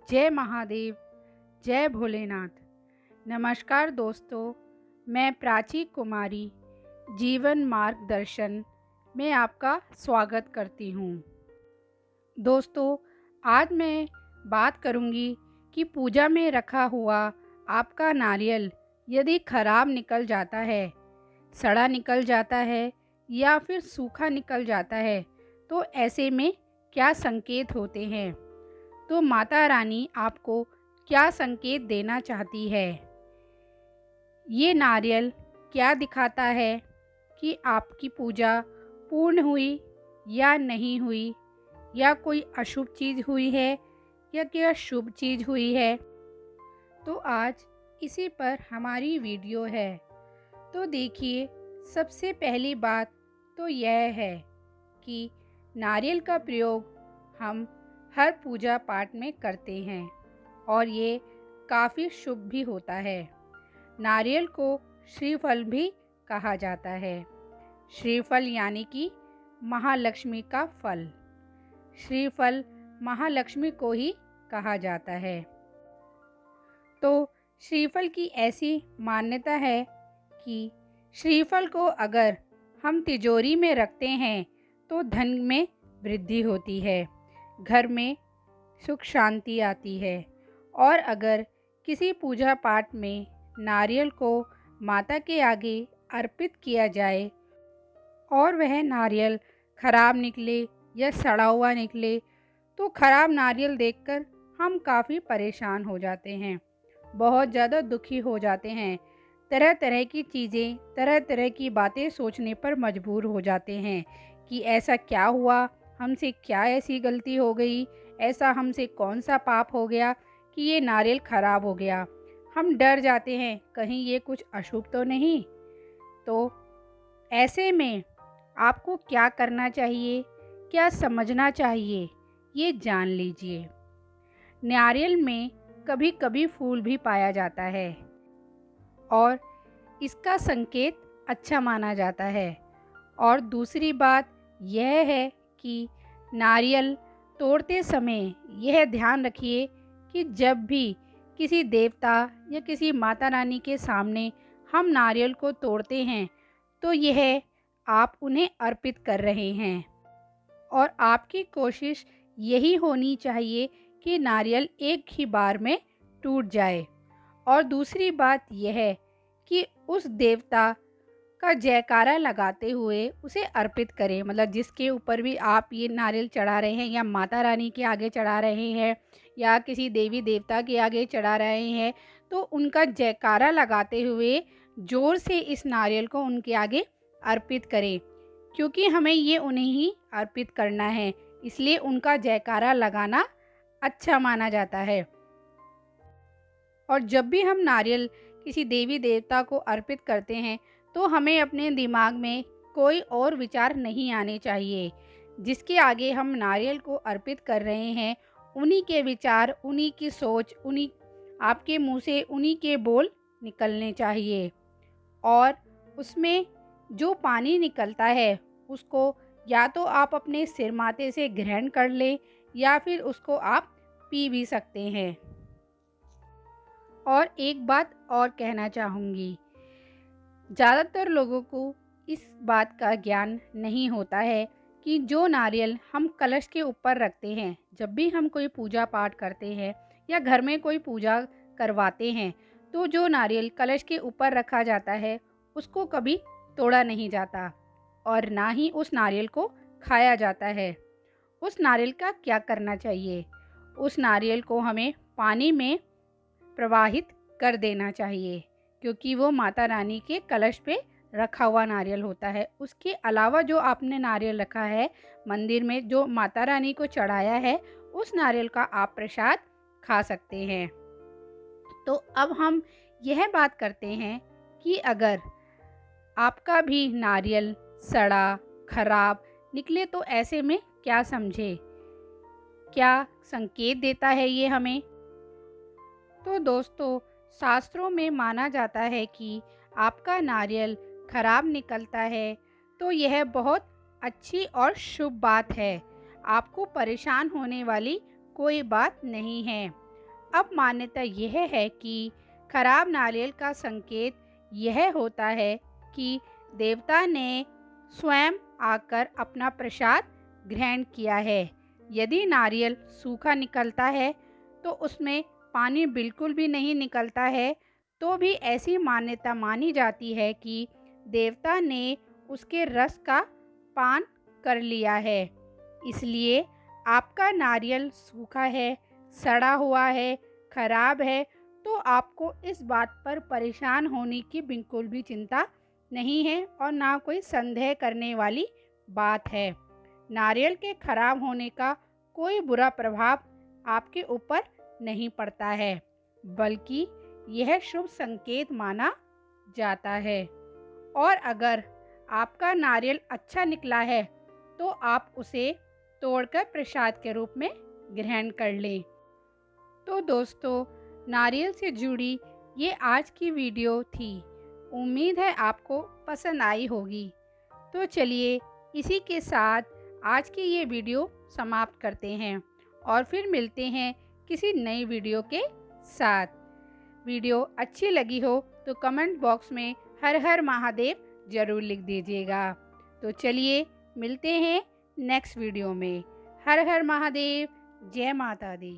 जय महादेव, जय भोलेनाथ। नमस्कार दोस्तों, मैं प्राची कुमारी जीवन मार्गदर्शन में आपका स्वागत करती हूँ। दोस्तों, आज मैं बात करूँगी कि पूजा में रखा हुआ आपका नारियल यदि खराब निकल जाता है, सड़ा निकल जाता है या फिर सूखा निकल जाता है, तो ऐसे में क्या संकेत होते हैं। तो माता रानी आपको क्या संकेत देना चाहती है। ये नारियल क्या दिखाता है कि आपकी पूजा पूर्ण हुई या नहीं हुई, या कोई अशुभ चीज़ हुई है या क्या शुभ चीज़ हुई है। तो आज इसी पर हमारी वीडियो है। तो देखिए, सबसे पहली बात तो यह है कि नारियल का प्रयोग हम हर पूजा पाठ में करते हैं और ये काफ़ी शुभ भी होता है। नारियल को श्रीफल भी कहा जाता है। श्रीफल यानी कि महालक्ष्मी का फल। श्रीफल महालक्ष्मी को ही कहा जाता है। तो श्रीफल की ऐसी मान्यता है कि श्रीफल को अगर हम तिजोरी में रखते हैं तो धन में वृद्धि होती है, घर में सुख शांति आती है। और अगर किसी पूजा पाठ में नारियल को माता के आगे अर्पित किया जाए और वह नारियल खराब निकले या सड़ा हुआ निकले, तो खराब नारियल देखकर हम काफ़ी परेशान हो जाते हैं, बहुत ज़्यादा दुखी हो जाते हैं। तरह तरह की चीज़ें, तरह तरह की बातें सोचने पर मजबूर हो जाते हैं कि ऐसा क्या हुआ, हमसे क्या ऐसी गलती हो गई, ऐसा हमसे कौन सा पाप हो गया कि ये नारियल खराब हो गया। हम डर जाते हैं कहीं ये कुछ अशुभ तो नहीं। तो ऐसे में आपको क्या करना चाहिए, क्या समझना चाहिए, ये जान लीजिए। नारियल में कभी कभी फूल भी पाया जाता है और इसका संकेत अच्छा माना जाता है। और दूसरी बात यह है कि नारियल तोड़ते समय यह ध्यान रखिए कि जब भी किसी देवता या किसी माता रानी के सामने हम नारियल को तोड़ते हैं तो यह आप उन्हें अर्पित कर रहे हैं, और आपकी कोशिश यही होनी चाहिए कि नारियल एक ही बार में टूट जाए। और दूसरी बात यह है कि उस देवता का जयकारा लगाते हुए उसे अर्पित करें। मतलब जिसके ऊपर भी आप ये नारियल चढ़ा रहे हैं, या माता रानी के आगे चढ़ा रहे हैं या किसी देवी देवता के आगे चढ़ा रहे हैं, तो उनका जयकारा लगाते हुए ज़ोर से इस नारियल को उनके आगे अर्पित करें, क्योंकि हमें ये उन्हें ही अर्पित करना है, इसलिए उनका जयकारा लगाना अच्छा माना जाता है। और जब भी हम नारियल किसी देवी देवता को अर्पित करते हैं तो हमें अपने दिमाग में कोई और विचार नहीं आने चाहिए। जिसके आगे हम नारियल को अर्पित कर रहे हैं, उन्हीं के विचार, उन्हीं की सोच, उन्हीं आपके मुंह से उन्हीं के बोल निकलने चाहिए। और उसमें जो पानी निकलता है उसको या तो आप अपने सिर माथे से ग्रहण कर लें या फिर उसको आप पी भी सकते हैं। और एक बात और कहना चाहूँगी, ज़्यादातर लोगों को इस बात का ज्ञान नहीं होता है कि जो नारियल हम कलश के ऊपर रखते हैं, जब भी हम कोई पूजा पाठ करते हैं या घर में कोई पूजा करवाते हैं, तो जो नारियल कलश के ऊपर रखा जाता है उसको कभी तोड़ा नहीं जाता और ना ही उस नारियल को खाया जाता है। उस नारियल का क्या करना चाहिए, उस नारियल को हमें पानी में प्रवाहित कर देना चाहिए, क्योंकि वो माता रानी के कलश पे रखा हुआ नारियल होता है। उसके अलावा जो आपने नारियल रखा है मंदिर में, जो माता रानी को चढ़ाया है, उस नारियल का आप प्रसाद खा सकते हैं। तो अब हम यह बात करते हैं कि अगर आपका भी नारियल सड़ा खराब निकले तो ऐसे में क्या समझे, क्या संकेत देता है ये हमें। तो दोस्तों, शास्त्रों में माना जाता है कि आपका नारियल खराब निकलता है तो यह बहुत अच्छी और शुभ बात है। आपको परेशान होने वाली कोई बात नहीं है। अब मान्यता यह है कि खराब नारियल का संकेत यह होता है कि देवता ने स्वयं आकर अपना प्रसाद ग्रहण किया है। यदि नारियल सूखा निकलता है तो उसमें पानी बिल्कुल भी नहीं निकलता है, तो भी ऐसी मान्यता मानी जाती है कि देवता ने उसके रस का पान कर लिया है। इसलिए आपका नारियल सूखा है, सड़ा हुआ है, खराब है, तो आपको इस बात पर परेशान होने की बिल्कुल भी चिंता नहीं है और ना कोई संदेह करने वाली बात है। नारियल के खराब होने का कोई बुरा प्रभाव आपके ऊपर नहीं पड़ता है, बल्कि यह शुभ संकेत माना जाता है। और अगर आपका नारियल अच्छा निकला है तो आप उसे तोड़कर प्रसाद के रूप में ग्रहण कर लें। तो दोस्तों, नारियल से जुड़ी ये आज की वीडियो थी। उम्मीद है आपको पसंद आई होगी। तो चलिए इसी के साथ आज की ये वीडियो समाप्त करते हैं और फिर मिलते हैं किसी नई वीडियो के साथ। वीडियो अच्छी लगी हो तो कमेंट बॉक्स में हर हर महादेव ज़रूर लिख दीजिएगा। तो चलिए मिलते हैं नेक्स्ट वीडियो में। हर हर महादेव, जय माता दी।